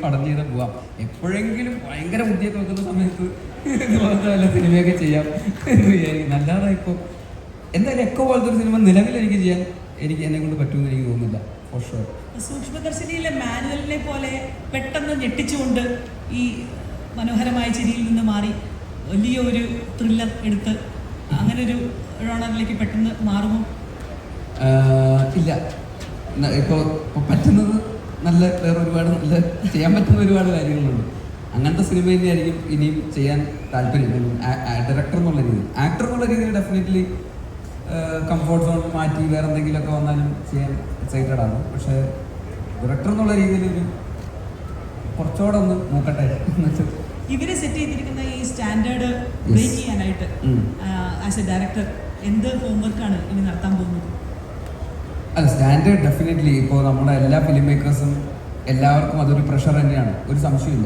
പടം ചെയ്ത് പോവാം. എപ്പോഴെങ്കിലും ഭയങ്കര ബുദ്ധിയൊക്കെ വെക്കുന്ന സമയത്ത് വല്ല സിനിമയൊക്കെ ചെയ്യാം എന്ന് വിചാരിക്കും. അല്ലാതെ ഇപ്പോൾ എന്തായാലും എക്കോ പോലത്തെ ഒരു സിനിമ നിലവിൽ എനിക്ക് ചെയ്യാൻ എന്നെ കൊണ്ട് പറ്റുമെന്ന് എനിക്ക് തോന്നുന്നില്ല. For sure. സൂക്ഷ്മദർശിനിയിലെ മാനുവലിനെ പോലെ പെട്ടെന്ന് ഞെട്ടിച്ചുകൊണ്ട് ഈ മനോഹരമായ ചിരിയിൽ നിന്ന് മാറി വലിയ ഒരു ത്രില്ലർ എടുത്ത് അങ്ങനെ ഒരു റോണറിലേക്ക് പെട്ടെന്ന് മാറുമോ? ഇല്ല, ഇപ്പോൾ പറ്റുന്നത് നല്ല വേറെ ഒരുപാട് നല്ല ചെയ്യാൻ പറ്റുന്ന ഒരുപാട് കാര്യങ്ങളുണ്ട്. അങ്ങനത്തെ സിനിമ തന്നെയായിരിക്കും ഇനിയും ചെയ്യാൻ താല്പര്യം. ഡയറക്ടർ എന്നുള്ള രീതിയിൽ, ആക്ടർ എന്നുള്ള രീതിയിൽ ഡെഫിനറ്റ്ലി കംഫോർട്ട് സോൺ മാറ്റി വേറെ എന്തെങ്കിലുമൊക്കെ വന്നാലും ചെയ്യാൻ എക്സൈറ്റഡ് ആണ്. പക്ഷേ ഡയറക്ടർ എന്നുള്ള രീതിയിൽ ഒരു കുറച്ചുകൂടെ ഒന്ന് നോക്കട്ടെ. ഇവരെ സെറ്റ് ചെയ്തിരിക്കുന്ന ഈ സ്റ്റാൻഡേർഡ് ബ്രേക്ക് ചെയ്യാനായിട്ട് ആസ് എ ഡയറക്ടർ എന്ത് ഹോംവർക്കാണ് ഇനി നടത്താൻ പോകുന്നത്? അല്ല, സ്റ്റാൻഡേർഡ് ഡെഫിനറ്റ്ലി ഇപ്പോൾ നമ്മുടെ എല്ലാ ഫിലിം മേക്കേഴ്സും എല്ലാവർക്കും അതൊരു പ്രഷർ തന്നെയാണ്, ഒരു സംശയമില്ല.